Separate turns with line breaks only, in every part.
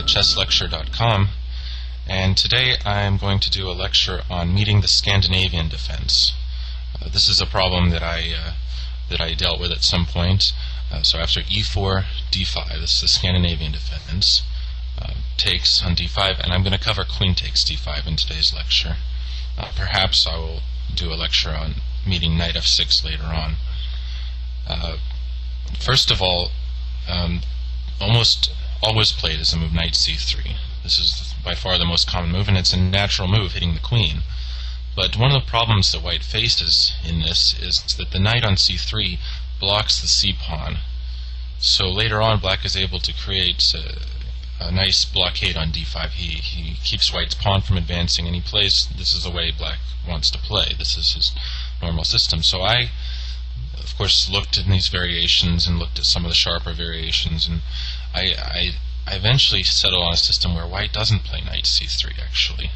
ChessLecture.com, and today I'm going to do a lecture on meeting the Scandinavian defense. This is a problem that I dealt with at some point. So after e4, d5, this is the Scandinavian defense, takes on d5, and I'm going to cover queen takes d5 in today's lecture. Perhaps I will do a lecture on meeting knight f6 later on. First of all, almost always played is the move knight c3. This is by far the most common move, and it's a natural move hitting the queen. But one of the problems that white faces in this is that the knight on c3 blocks the c-pawn. So later on, black is able to create a nice blockade on d5. He keeps white's pawn from advancing, and he plays, this is the way black wants to play. This is his normal system. So I, of course, looked at these variations and looked at some of the sharper variations, and I eventually settled on a system where white doesn't play knight c3, actually.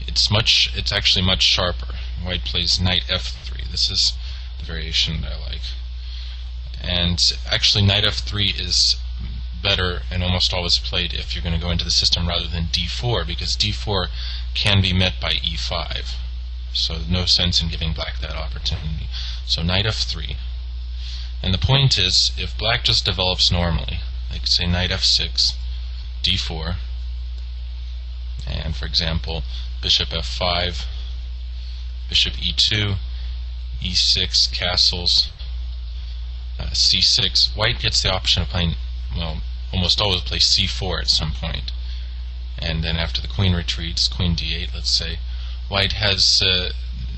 It's actually much sharper. White plays knight f3. This is the variation that I like. And actually knight f3 is better and almost always played if you're going to go into the system rather than d4, because d4 can be met by e5. So no sense in giving black that opportunity. So knight f3. And the point is, if black just develops normally, like say knight f6, d4, and for example, bishop f5, bishop e2, e6, castles, c6, white gets the option of playing, well, almost always play c4 at some point. And then after the queen retreats, queen d8, let's say, white has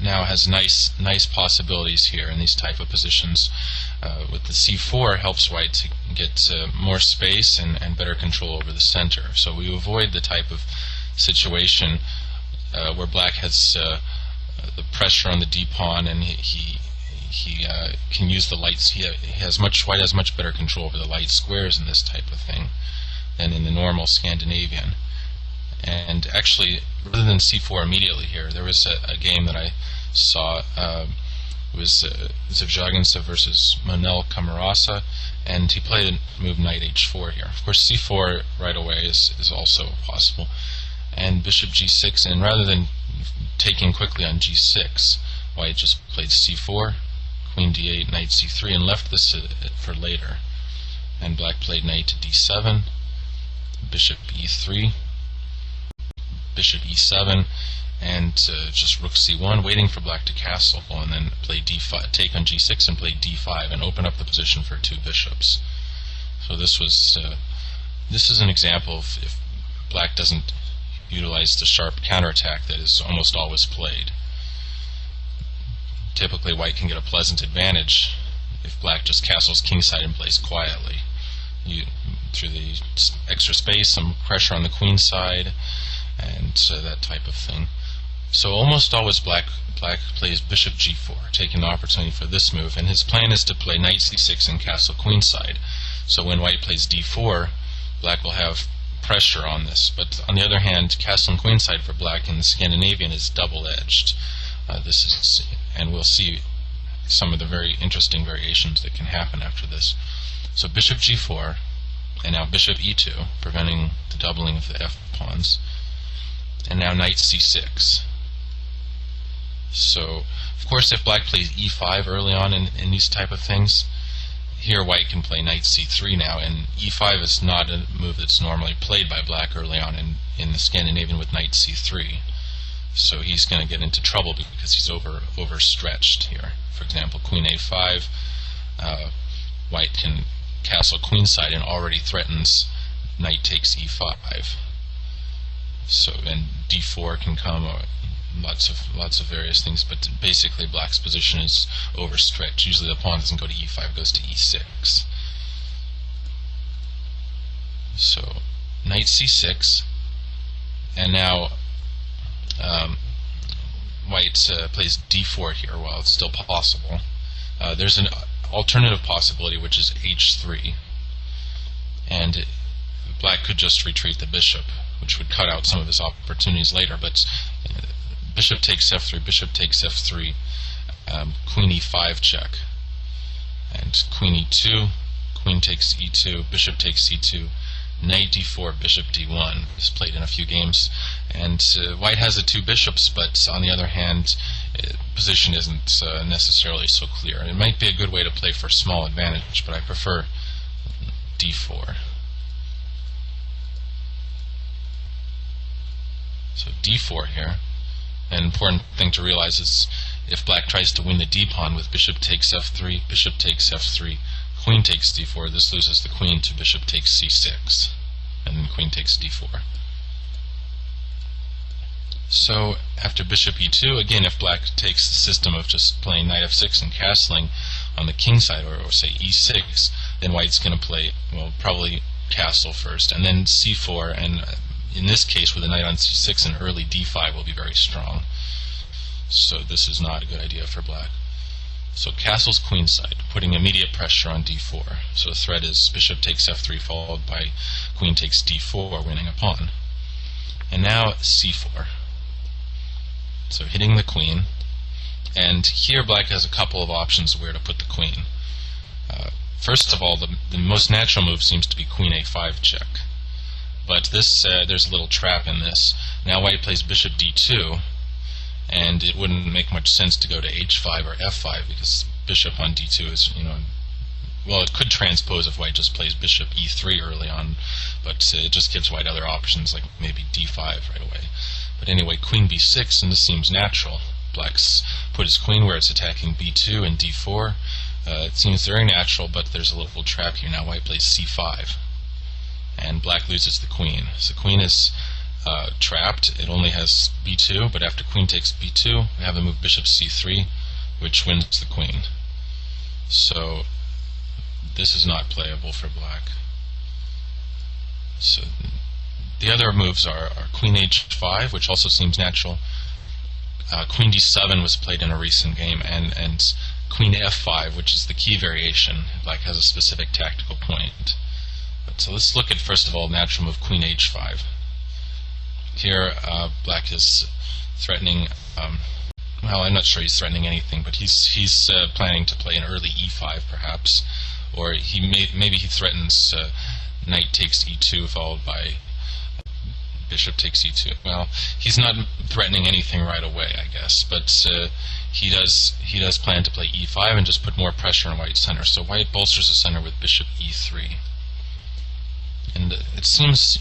now has nice possibilities here in these type of positions. With the c4 helps white to get more space and better control over the center. So we avoid the type of situation where black has the pressure on the d-pawn, and he can use the lights. White has much better control over the light squares in this type of thing than in the normal Scandinavian. And actually, rather than c4 immediately here, there was a game that I saw. It was Zivjagintsov versus Monel Camarasa, and he played a move knight h4 here. Of course, c4 right away is also possible. And bishop g6, and rather than taking quickly on g6, white just played c4, queen d8, knight c3, and left this for later. And black played knight to d7, bishop e3, bishop e7, and just rook c1, waiting for black to castle, and then play d5, take on g6 and play d5, and open up the position for two bishops. So this is an example of if black doesn't utilize the sharp counterattack that is almost always played. Typically white can get a pleasant advantage if black just castles kingside and plays quietly. Through the extra space, some pressure on the queen side, and that type of thing. So almost always black plays bishop g4, taking the opportunity for this move, and his plan is to play knight c6 and castle queenside. So when white plays d4, black will have pressure on this. But on the other hand, castle and queenside for black in the Scandinavian is double-edged. And we'll see some of the very interesting variations that can happen after this. So bishop g4, and now bishop e2, preventing the doubling of the f-pawns. And now knight c6. So, of course, if black plays e5 early on in these type of things, here white can play knight c3 now, and e5 is not a move that's normally played by black early on in the Scandinavian with knight c3. So he's going to get into trouble because he's overstretched here. For example, queen a5, white can castle queenside and already threatens knight takes e5. So, and d4 can come, lots of various things, but basically black's position is overstretched. Usually the pawn doesn't go to e5, it goes to e6. So knight c6, and now white plays d4 here while it's still possible. There's an alternative possibility, which is h3, and black could just retreat the bishop, which would cut out some of his opportunities later. But bishop takes f3, bishop takes f3, queen e5 check, and queen e2, queen takes e2, bishop takes c2, knight d4, bishop d1. It's played in a few games, and white has the two bishops, but on the other hand, position isn't necessarily so clear. It might be a good way to play for small advantage, but I prefer d4. So d4 here. An important thing to realize is if black tries to win the d-pawn with bishop takes f3, bishop takes f3, queen takes d4, this loses the queen to bishop takes c6, and then queen takes d4. So after bishop e2, again, if black takes the system of just playing knight f6 and castling on the king side, or say e6, then white's going to play, well, probably castle first, and then c4, and in this case, with a knight on c6, an early d5 will be very strong. So this is not a good idea for black. So castle's queenside, putting immediate pressure on d4. So the threat is bishop takes f3 followed by queen takes d4, winning a pawn. And now c4. So hitting the queen. And here black has a couple of options where to put the queen. First of all, the most natural move seems to be queen a5 check. But this there's a little trap in this. Now white plays bishop d2, and it wouldn't make much sense to go to h5 or f5 because bishop on d2 is, well, it could transpose if white just plays bishop e3 early on, but it just gives white other options like maybe d5 right away. But anyway, queen b6, and this seems natural. Black's put his queen where it's attacking b2 and d4. It seems very natural, but there's a little trap here. Now white plays c5, and black loses the queen. So queen is trapped. It only has b2, but after queen takes b2, we have the move bishop c3, which wins the queen. So this is not playable for black. So the other moves are queen h5, which also seems natural. Queen d7 was played in a recent game, and queen f5, which is the key variation. Black has a specific tactical point. So let's look at, first of all, natural move queen h5. Here, black is threatening, well, I'm not sure he's threatening anything, but he's planning to play an early e5, perhaps, or maybe he threatens knight takes e2 followed by bishop takes e2. Well, he's not threatening anything right away, I guess, but he does plan to play e5 and just put more pressure on white's center. So white bolsters the center with bishop e3. And it seems,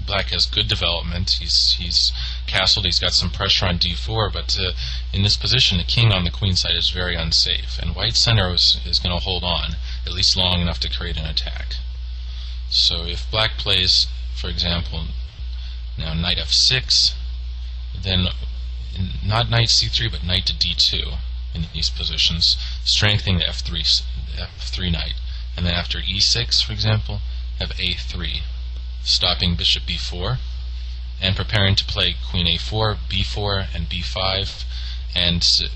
black has good development. He's castled, he's got some pressure on d4, but in this position, the king on the queen side is very unsafe, and white's center is going to hold on, at least long enough to create an attack. So if black plays, for example, now knight f6, then not knight c3, but knight to d2 in these positions, strengthening the f3 knight. And then after e6, for example, have a3, stopping bishop b4, and preparing to play queen a4, b4, and b5, and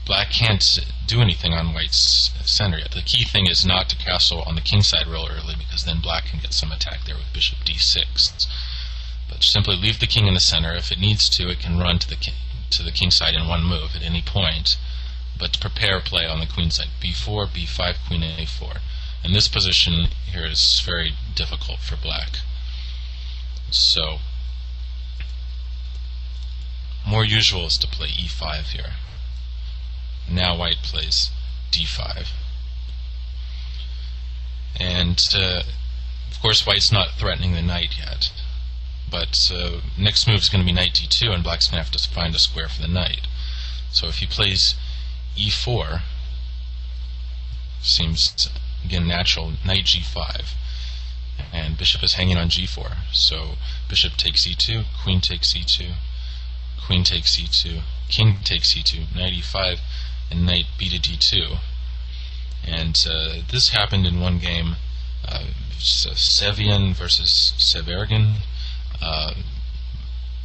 black can't do anything on white's center yet. The key thing is not to castle on the king side real early, because then black can get some attack there with bishop d6. But simply leave the king in the center. If it needs to, it can run to the king side in one move at any point, but prepare play on the queen side, b4, b5, queen a4. And this position here is very difficult for black. So more usual is to play e5 here. Now white plays d5. And of course white's not threatening the knight yet. But next move is going to be knight d2, and black's going to have to find a square for the knight. So if he plays e4, seems again natural, knight g5, and bishop is hanging on g4. So bishop takes e2, queen takes e2, queen takes e2, king takes e2, knight e5, and knight b to d2. And this happened in one game, Sevian versus Severgan.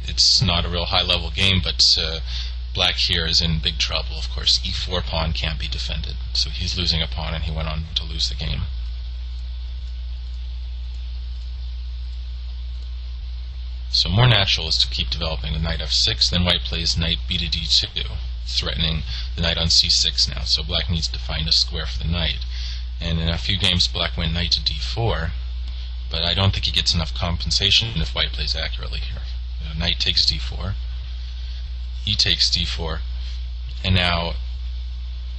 It's not a real high-level game, but black here is in big trouble. Of course, e4 pawn can't be defended, so he's losing a pawn, and he went on to lose the game. So more natural is to keep developing with knight f6, then white plays knight b to d2, threatening the knight on c6 now, so black needs to find a square for the knight. And in a few games, black went knight to d4, but I don't think he gets enough compensation if white plays accurately here. Knight takes d4, e takes d4, and now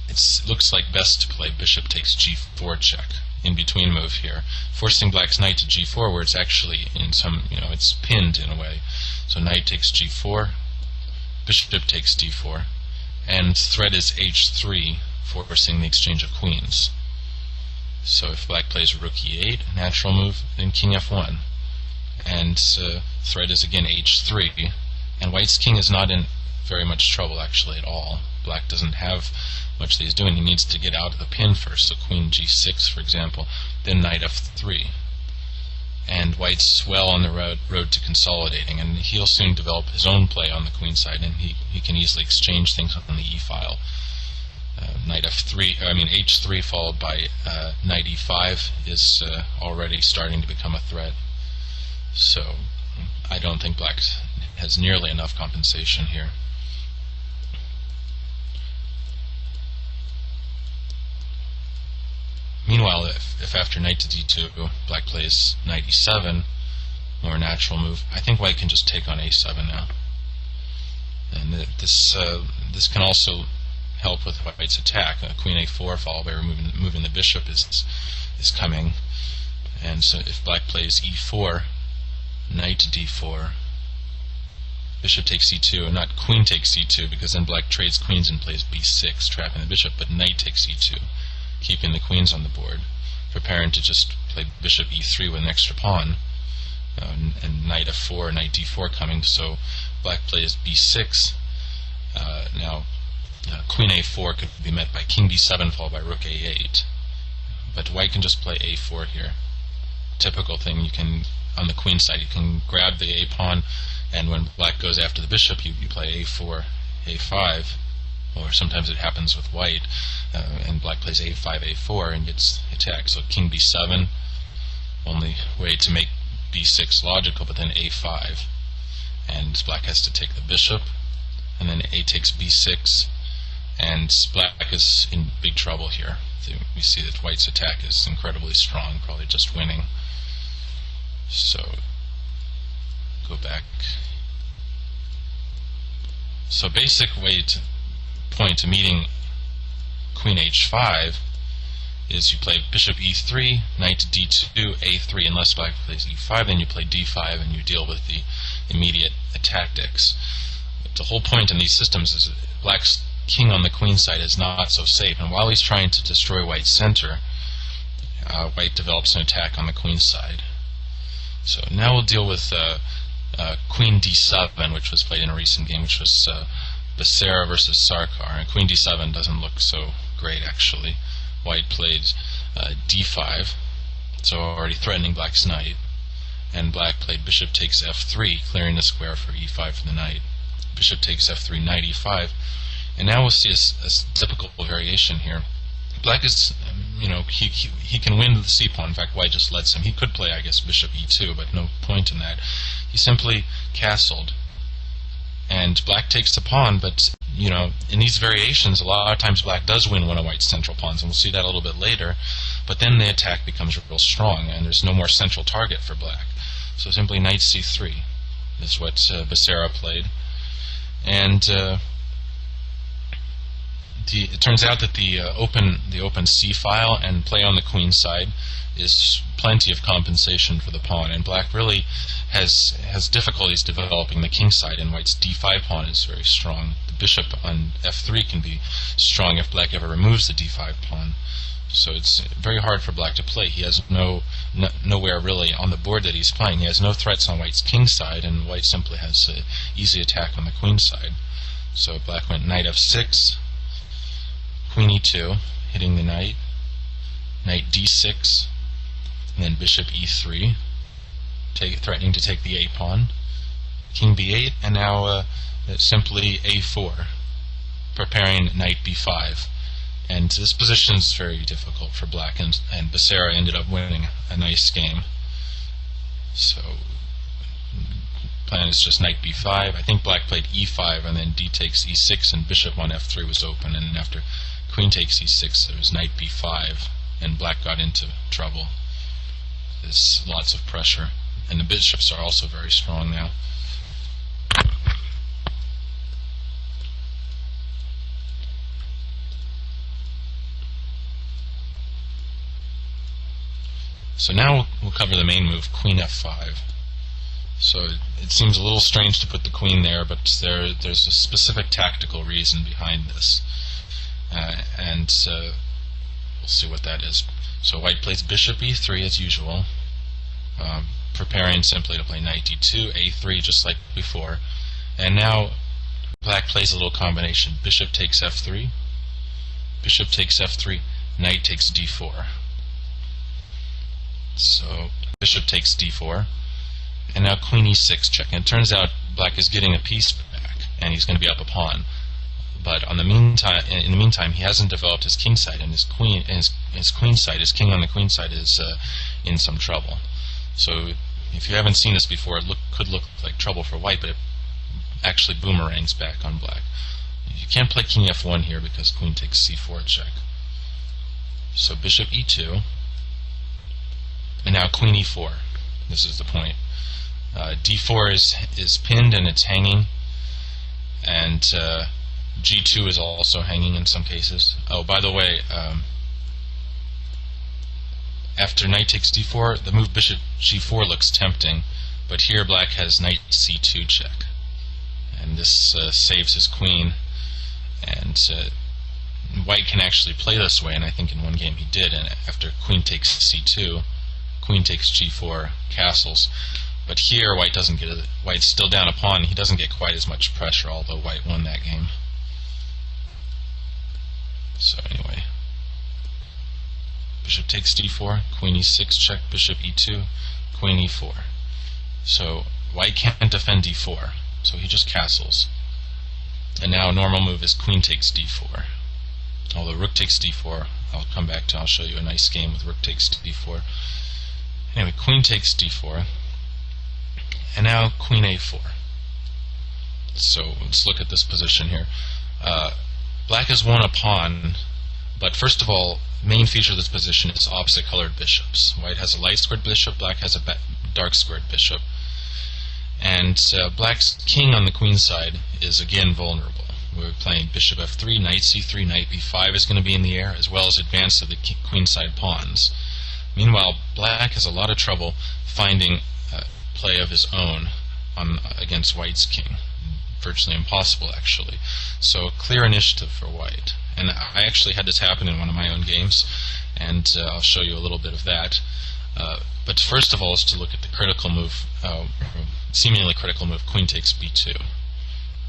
it looks like best to play bishop takes g4 check, in between move here, forcing black's knight to g4 where it's actually in some, it's pinned in a way. So knight takes g4, bishop takes d4, and threat is h3, forcing the exchange of queens. So if black plays rook e8, natural move, then king f1. And threat is again h3, and white's king is not in very much trouble actually at all. Black doesn't have much that he's doing. He needs to get out of the pin first, so queen g6 for example, then knight f3. And white's well on the road to consolidating, and he'll soon develop his own play on the queen side, and he can easily exchange things on the e file. Knight f3, h3 followed by knight e5 is already starting to become a threat. So I don't think black has nearly enough compensation here. Meanwhile, if after knight to d2 black plays knight e7, more natural move, I think white can just take on a7 now. And this can also help with white's attack. Queen a4 followed by moving the bishop is coming. And so if black plays e4, knight to d4, bishop takes e2, not queen takes e2, because then black trades queens and plays b6, trapping the bishop, but knight takes e2, keeping the queens on the board, preparing to just play bishop e3 with an extra pawn, and knight f4, knight d4 coming, so black plays b6. Now queen a4 could be met by king d7 followed by rook a8, but white can just play a4 here. Typical thing, you can, on the queen side, you can grab the a pawn, and when black goes after the bishop, you play a4, a5, or sometimes it happens with white, and black plays a5, a4, and gets attacked. So king b7, only way to make b6 logical, but then a5, and black has to take the bishop, and then a takes b6, and black is in big trouble here. We see that white's attack is incredibly strong, probably just winning. So go back. So basic way to point to meeting queen h5 is you play bishop e3, knight to d2, a3, unless black plays e5, then you play d5 and you deal with the immediate tactics. But the whole point in these systems is that black's king on the queen side is not so safe, and while he's trying to destroy white's center, white develops an attack on the queen side. So now we'll deal with queen d7, which was played in a recent game, which was Becerra versus Sarkar. And queen d7 doesn't look so great actually. White played d5, so already threatening black's knight, and black played bishop takes f3, clearing the square for e5 for the knight. Bishop takes f3, knight e5, and now we'll see a typical variation here. Black is, he can win the c-pawn. In fact, white just lets him. He could play, I guess, bishop e2, but no point in that. He simply castled, and black takes the pawn, but, in these variations, a lot of times black does win one of white's central pawns, and we'll see that a little bit later, but then the attack becomes real strong, and there's no more central target for black. So simply knight c3 is what Becerra played. And it turns out that the open c file and play on the queen side is plenty of compensation for the pawn, and black really has difficulties developing the king side, and white's d5 pawn is very strong. The bishop on f3 can be strong if black ever removes the d5 pawn. So it's very hard for black to play. He has nowhere really on the board that he's playing. He has no threats on white's king side, and white simply has an easy attack on the queen side. So black went knight f6, queen e2, hitting the knight, knight d6, and then bishop e3, threatening to take the a pawn, king b8, and now simply a4, preparing knight b5. And this position is very difficult for black, and Becerra ended up winning a nice game. So plan is just knight b5. I think black played e5, and then d takes e6, and bishop on f3 was open, and after queen takes e6 there was knight b5, and black got into trouble. is lots of pressure, and the bishops are also very strong now. So now we'll cover the main move, Queen F5. So it seems a little strange to put the queen there, but there's a specific tactical reason behind this, and we'll see what that is. So white plays bishop e3 as usual, preparing simply to play knight d2, a3 just like before, and now black plays a little combination. Bishop takes f3, bishop takes f3, knight takes d4. So bishop takes d4, and now queen e6 check. And it turns out black is getting a piece back, and he's going to be up a pawn. But in the meantime, he hasn't developed his king side, and his queen side, his king on the queen side, is in some trouble. So if you haven't seen this before, it could look like trouble for white, but it actually boomerangs back on black. You can't play king f1 here because queen takes c4 check. So bishop e2. And now queen e4. This is the point. d4 is pinned and it's hanging, and g2 is also hanging in some cases. Oh, by the way, after knight takes d4, the move bishop g4 looks tempting, but here black has knight c2 check, and this saves his queen, and white can actually play this way, and I think in one game he did. And after queen takes c2, queen takes g4, castles. But here white doesn't get it. White's still down a pawn. He doesn't get quite as much pressure, although white won that game. So anyway, bishop takes d4, queen e6 check, bishop e2, queen e4. So white can't defend d4, so he just castles. And now a normal move is queen takes d4. Although rook takes d4, I'll show you a nice game with rook takes d4. Anyway, queen takes d4, and now queen a4. So let's look at this position here. Black has won a pawn, but first of all, main feature of this position is opposite colored bishops. White has a light squared bishop, black has a dark squared bishop. And black's king on the queen side is again vulnerable. We're playing bishop f3, knight c3, knight b5 is going to be in the air, as well as advance of the queen side pawns. Meanwhile, black has a lot of trouble finding play of his own against white's king. Virtually impossible, actually. So clear initiative for white. And I actually had this happen in one of my own games, and I'll show you a little bit of that. But first of all is to look at the critical move, seemingly critical move, queen takes b2,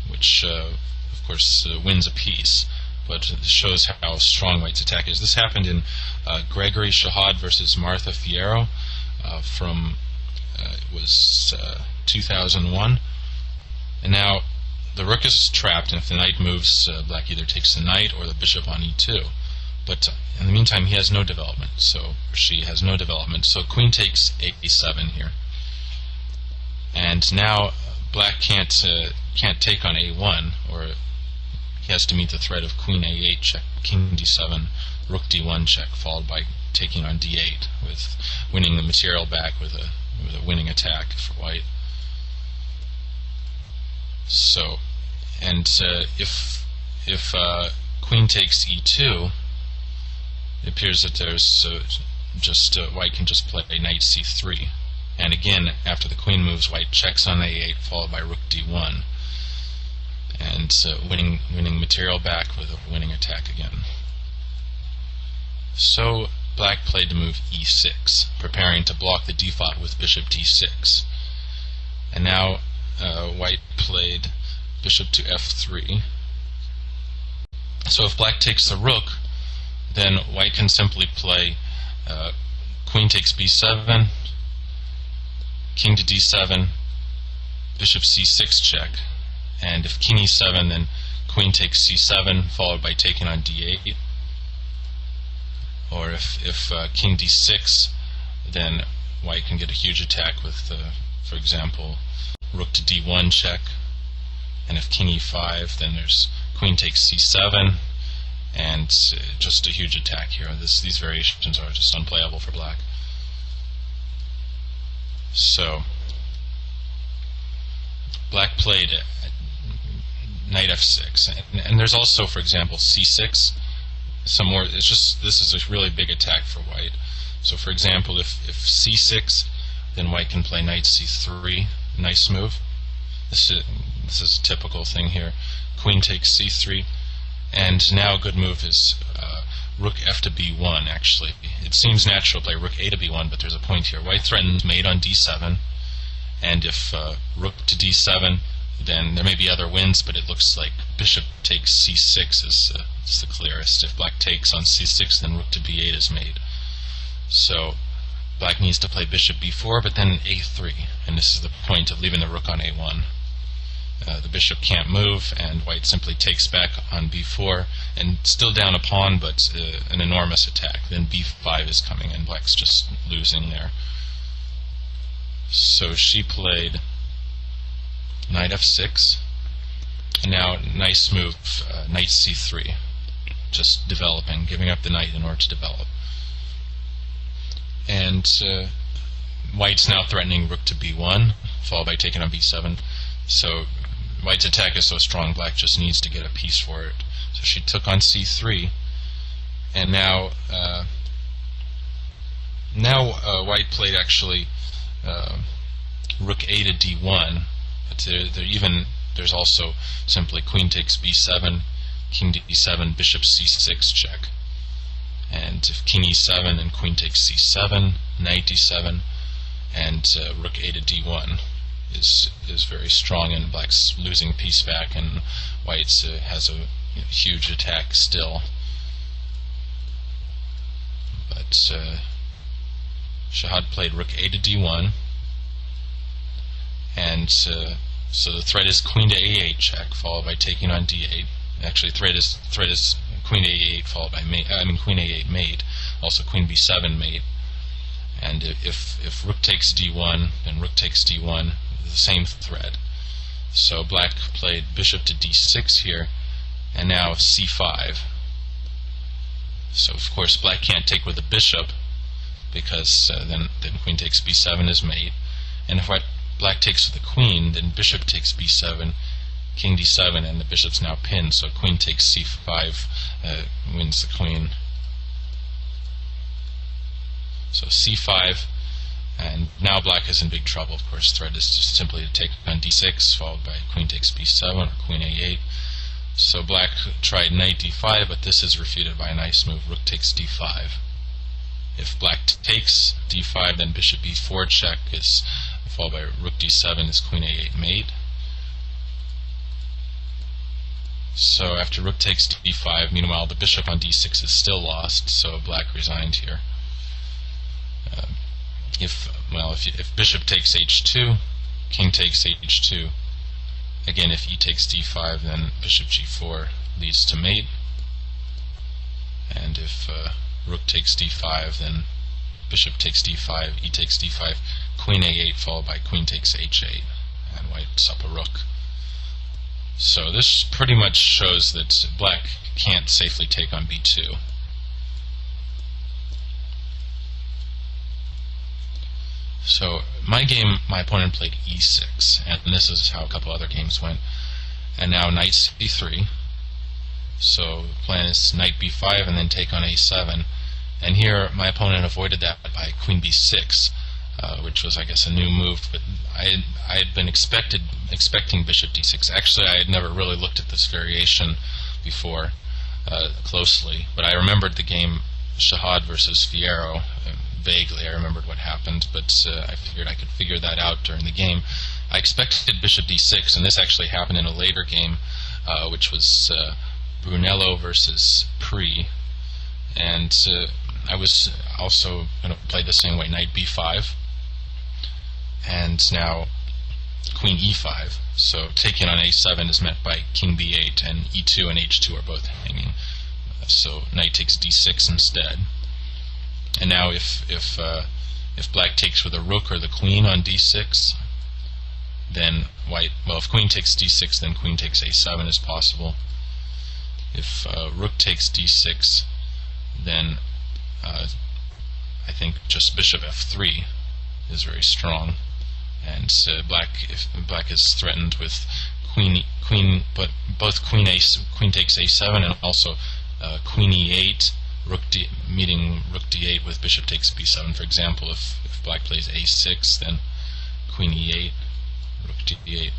which of course wins a piece, but it shows how strong white's attack is. This happened in Gregory Shahad versus Martha Fierro from it was 2001. And now the rook is trapped, and if the knight moves, black either takes the knight or the bishop on e2. But in the meantime, he has no development, or she has no development. So queen takes a7 here, and now black can't take on a1, or he has to meet the threat of queen a8 check, king d7, rook d1 check, followed by taking on d8, with winning the material back with a winning attack for white. So, and if queen takes e2, it appears that there's white can just play knight c3, and again after the queen moves, white checks on a8 followed by rook d1, and winning material back with a winning attack again. So black played the move e6, preparing to block the d-file with bishop d6, and now white played bishop to f3. So if black takes the rook, then white can simply play queen takes b7, king to d7, bishop c6 check, and if king e7, then queen takes c7 followed by taking on d8, or if king d6, then white can get a huge attack with, for example, rook to d1 check, and if king e5, then there's queen takes c7, and just a huge attack here. These variations are just unplayable for black. So black played knight f6, and there's also, for example, c6. Some more. It's just, this is a really big attack for white. So for example, if c6, then white can play knight c3. Nice move. This is a typical thing here. Queen takes c3, and now a good move is rook f to b1. Actually, it seems natural to play rook a to b1, but there's a point here. White threatens mate on d7, and if rook to d7, then there may be other wins, but it looks like bishop takes c6 is the clearest. If black takes on c6, then rook to b8 is made. So black needs to play bishop b4, but then a3, and this is the point of leaving the rook on a1. The bishop can't move, and white simply takes back on b4, and still down a pawn, but an enormous attack. Then b5 is coming, and black's just losing there. So she played knight f6, and now nice move, knight c3, just developing, giving up the knight in order to develop. And white's now threatening rook to b1, followed by taking on b7. So white's attack is so strong, black just needs to get a piece for it. So she took on c3, and now white played actually rook a to d1. But there's also simply queen takes b7, king to e7, bishop c6 check. And if king e7, then queen takes c7, knight d7, and rook a to d1 is very strong, and black's losing piece back, and white's has a huge attack still. But Shahad played rook a to d1, and so the threat is queen to a8 check, followed by taking on d8. Actually, threat is queen to a8 followed by queen a8 mate, also queen b7 mate. And if rook takes d1, then rook takes d1, the same threat. So black played bishop to d6 here, and now c5. So of course black can't take with the bishop, because then queen takes b7 is mate. And if black takes with the queen, then bishop takes b7, king d7, and the bishop's now pinned, so queen takes c5 wins the queen. So c5, and now black is in big trouble. Of course, threat is just simply to take on d6, followed by queen takes b7 or queen a8. So black tried knight d5, but this is refuted by a nice move, rook takes d5. If black takes d5, then bishop b4 check is followed by rook d7 is queen a8 mate. So after rook takes d5, meanwhile the bishop on d6 is still lost, so black resigned here. If bishop takes h2, king takes h2. Again, if e takes d5, then bishop g4 leads to mate. And if rook takes d5, then bishop takes d5, e takes d5, queen a8 followed by queen takes h8, and white's up a rook. So this pretty much shows that black can't safely take on b2. So my game, my opponent played e6, and this is how a couple other games went. And now knight c3. So the plan is knight b5 and then take on a7. And here my opponent avoided that by queen b6, which was, I guess, a new move. But I had been expecting bishop d6. Actually, I had never really looked at this variation before closely, but I remembered the game Shahad versus Fierro. Vaguely, I remembered what happened, but I figured I could figure that out during the game. I expected bishop d6, and this actually happened in a later game, which was Brunello versus Pri, and I was also going to play the same way, knight b5, and now queen e5. So taking on a7 is met by king b8, and e2 and h2 are both hanging. So knight takes d6 instead. And now if black takes with a rook or the queen on d6, then white, well, if queen takes d6, then queen takes a7 is possible. If rook takes d6, then I think just bishop f3 is very strong. And if black is threatened with but both queen takes a7 and also queen e8, meeting rook d8 with bishop takes b7. For example, if black plays a6, then queen e8, rook d8,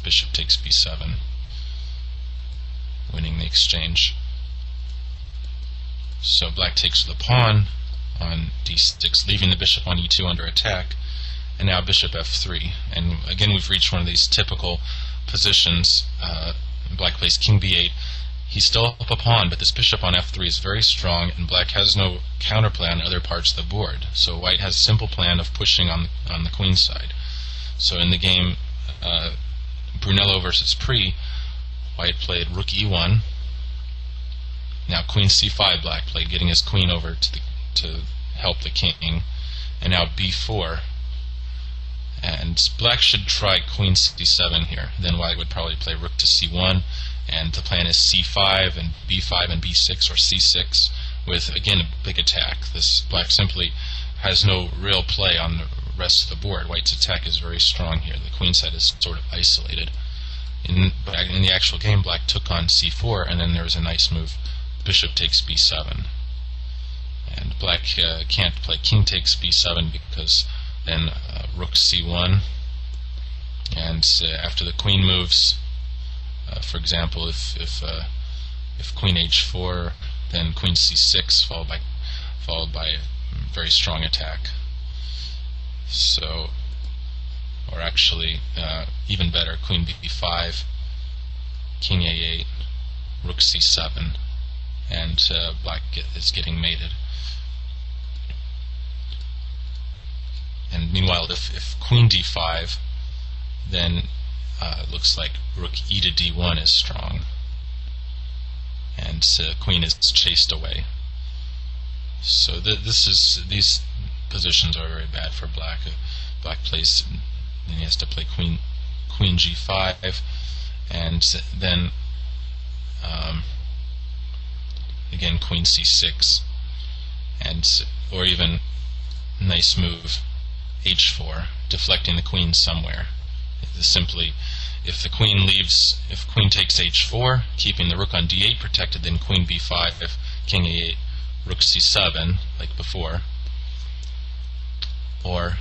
bishop takes b7, winning the exchange. So black takes the pawn on d6, leaving the bishop on e2 under attack, and now bishop f3. And again, we've reached one of these typical positions. Black plays king b8. He's still up a pawn, but this bishop on f3 is very strong, and black has no counterplay on other parts of the board. So white has a simple plan of pushing on the queen side. So in the game Brunello versus Pre, white played rook e1. Now queen c5 black played, getting his queen over to help the king, and now b4. And black should try queen c7 here. Then white would probably play rook to c1, and the plan is c5 and b5 and b6 or c6 with, again, a big attack. This black simply has no real play on the rest of the board. White's attack is very strong here. The queen side is sort of isolated. In the actual game, black took on c4, and then there was a nice move, bishop takes b7. And black can't play king takes b7 because then rook c1, and after the queen moves, for example, if queen h4, then queen c6 followed by a very strong attack. So, or actually even better, queen b5, king a8, rook c7, and black is getting mated. And meanwhile, if queen d5, then it looks like rook e to d1 is strong, and queen is chased away. So these positions are very bad for black. Black plays, then he has to play queen g5, and then again queen c6, and or even nice move h4, deflecting the queen somewhere. Simply, if queen takes h4, keeping the rook on d8 protected, then queen b5, king a8, rook c7, like before. Or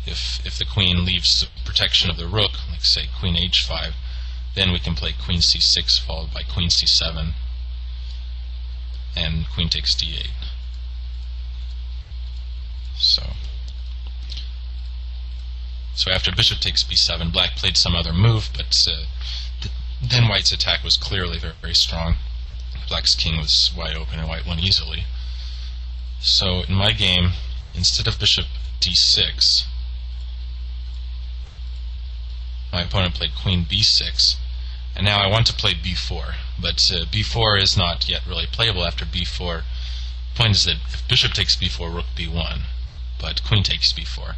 if the queen leaves the protection of the rook, like say queen h5, then we can play queen c6 followed by queen c7, and queen takes d8. So after bishop takes b7, black played some other move, but then white's attack was clearly very, very strong. Black's king was wide open, and white won easily. So in my game, instead of bishop d6, my opponent played queen b6, and now I want to play b4, but b4 is not yet really playable after b4. The point is that if bishop takes b4, rook b1, but queen takes b4,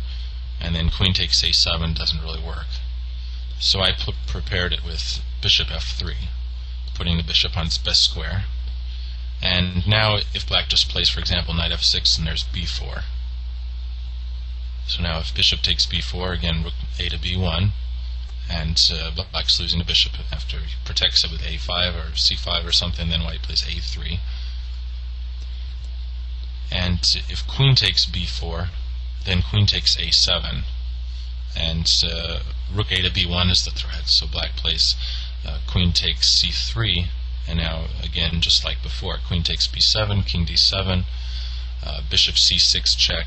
and then queen takes a7 doesn't really work. So I prepared it with bishop f3, putting the bishop on its best square. And now if black just plays, for example, knight f6, and there's b4. So now if bishop takes b4, again rook a to b1, and black's losing the bishop after he protects it with a5 or c5 or something, then white plays a3. And if queen takes b4, then queen takes a7, and rook a to b1 is the threat, so black plays queen takes c3, and now again just like before, queen takes b7, king d7, bishop c6 check,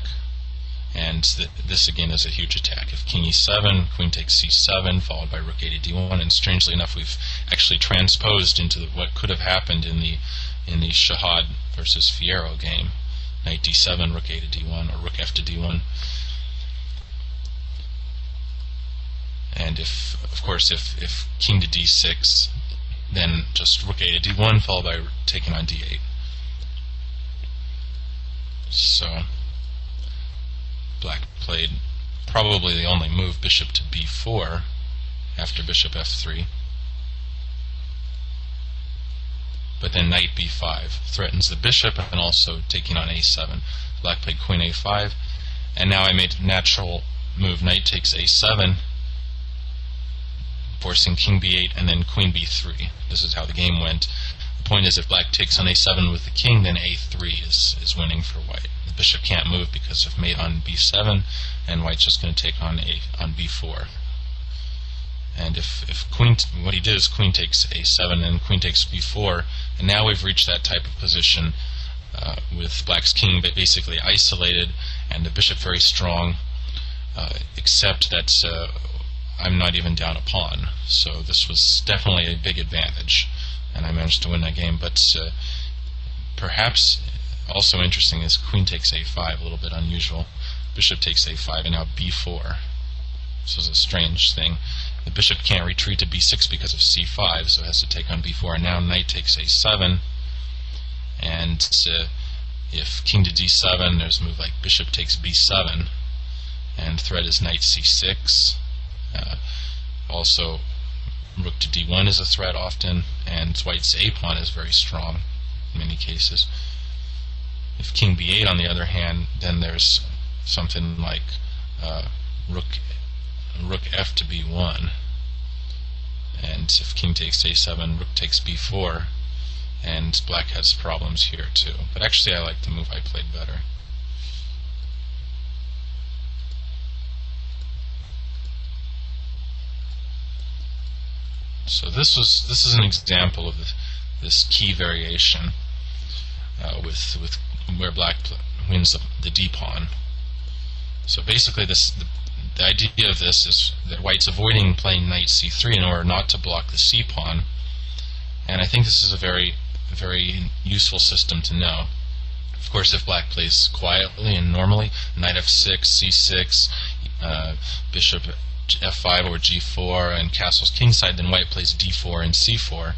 and this again is a huge attack. If king e7, queen takes c7 followed by rook a to d1, and strangely enough we've actually transposed into what could have happened in the Shahad versus Fierro game. Knight d7, rook a to d1, or rook f to d1. And of course, if king to d6, then just rook a to d1 followed by taking on d8. So black played probably the only move, bishop to b4, after bishop f3. But then knight b5 threatens the bishop and also taking on a7. Black played queen a5, And now I made a natural move, knight takes a7, forcing king b8 and then queen b3. This is how the game went. The point is, if black takes on a7 with the king, then a3 is winning for white. The bishop can't move because of mate on b7, and white's just going to take on b4. And if queen, what he did is queen takes a7 and queen takes b4, and now we've reached that type of position with black's king basically isolated and the bishop very strong, except that I'm not even down a pawn. So this was definitely a big advantage, and I managed to win that game. But perhaps also interesting is queen takes a5, a little bit unusual. Bishop takes a5, and now b4. This is a strange thing. The bishop can't retreat to b6 because of c5, so it has to take on b4. And now knight takes a7, and if king to d7, there's a move like bishop takes b7, and threat is knight c6. Also, rook to d1 is a threat often, and white's a pawn is very strong in many cases. If king b8, on the other hand, then there's something like rook f to b1, and if king takes a7, rook takes b4, and black has problems here too. But actually I like the move I played better. So this is an example of this key variation with where black wins the d pawn. So basically the idea of this is that white's avoiding playing knight c3 in order not to block the c pawn, and I think this is a very useful system to know. Of course, if black plays quietly and normally, knight f6, c6, bishop f5 or g4, and castles kingside, then white plays d4 and c4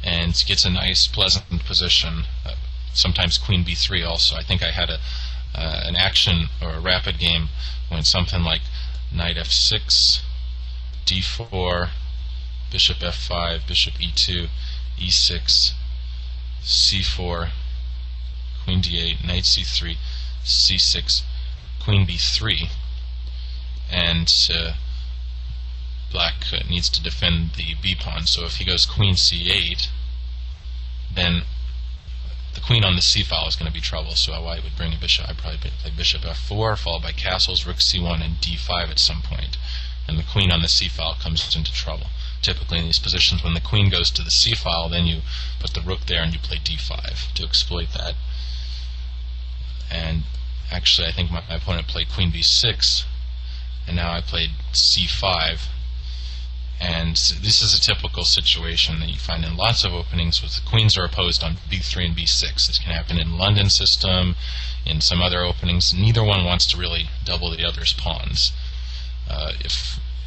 and gets a nice pleasant position. Sometimes queen b3 also. I think I had an action or a rapid game when something like knight f6, d4, bishop f5, bishop e2, e6, c4, queen d8, knight c3, c6, queen b3, and black needs to defend the b pawn. So if he goes queen c8, then the queen on the c file is going to be trouble. So white would bring a bishop. I'd probably play bishop f4, followed by castles, rook c1, and d5 at some point, and the queen on the c file comes into trouble. Typically in these positions, when the queen goes to the c file, then you put the rook there and you play d5 to exploit that. And actually I think my opponent played queen b6, and now I played c5, and this is a typical situation that you find in lots of openings with the queens are opposed on b3 and b6. This can happen in London system, in some other openings. Neither one wants to really double the other's pawns.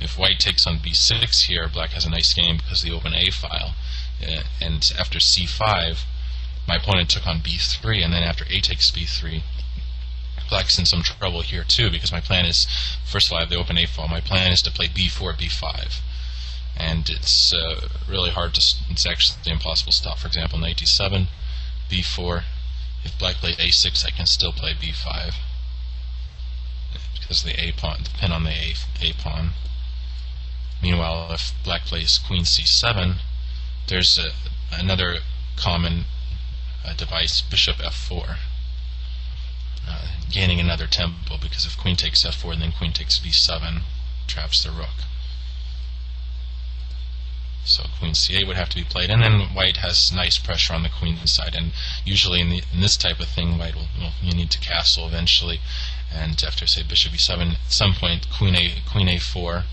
If white takes on b6 here, black has a nice game because of the open a file, and after c5 my opponent took on b3, and then after a takes b3, black's in some trouble here too, because my plan is, first of all I have the open a file, my plan is to play b4, b5, and it's really hard to, it's actually impossible to stop. For example, knight d7, b4, if black played a6 I can still play b5 because the a pawn, the pin on the a pawn. Meanwhile, if black plays queen c7, there's another common device, bishop f4, gaining another tempo, because if queen takes f4 and then queen takes b7, traps the rook. So queen c8 would have to be played, and then white has nice pressure on the queen side, and usually in this type of thing white will, you need to castle eventually, and after say bishop e7, at some point queen a4,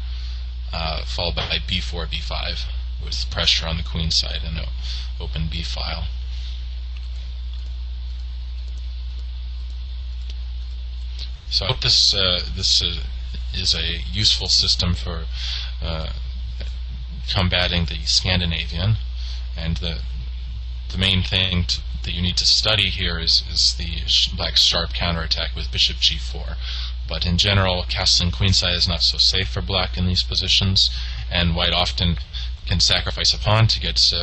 followed by b4, b5, with pressure on the queen side and an open b file. So I hope this is a useful system for combating the Scandinavian, and the main thing that you need to study here is the black's sharp counterattack with bishop g4. But in general, castling queenside is not so safe for black in these positions, and white often can sacrifice a pawn to get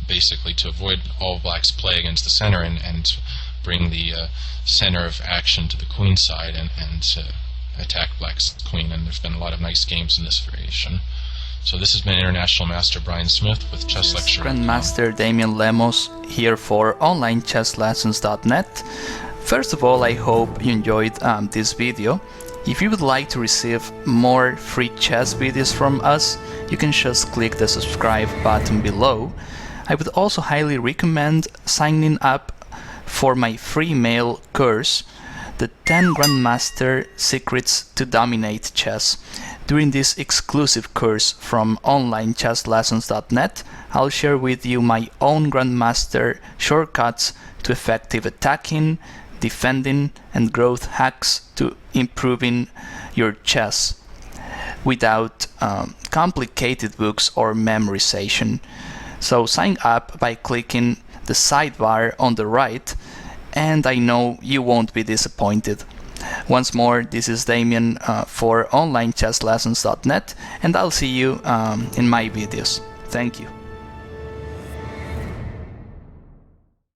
basically to avoid all of black's play against the center, and bring the center of action to the queen side, and attack black's queen, and there's been a lot of nice games in this variation. So this has been International Master Bryan Smith with ChessLecture.
Grandmaster Damian Lemos here for OnlineChessLessons.net. First of all, I hope you enjoyed this video. If you would like to receive more free chess videos from us, you can just click the subscribe button below. I would also highly recommend signing up for my free mail course, the 10 Grandmaster Secrets to Dominate Chess. During this exclusive course from OnlineChessLessons.net, I'll share with you my own Grandmaster shortcuts to effective attacking, defending, and growth hacks to improving your chess without complicated books or memorization. So sign up by clicking the sidebar on the right, and I know you won't be disappointed. Once more, this is Damian for OnlineChessLessons.net, and I'll see you in my videos. Thank you.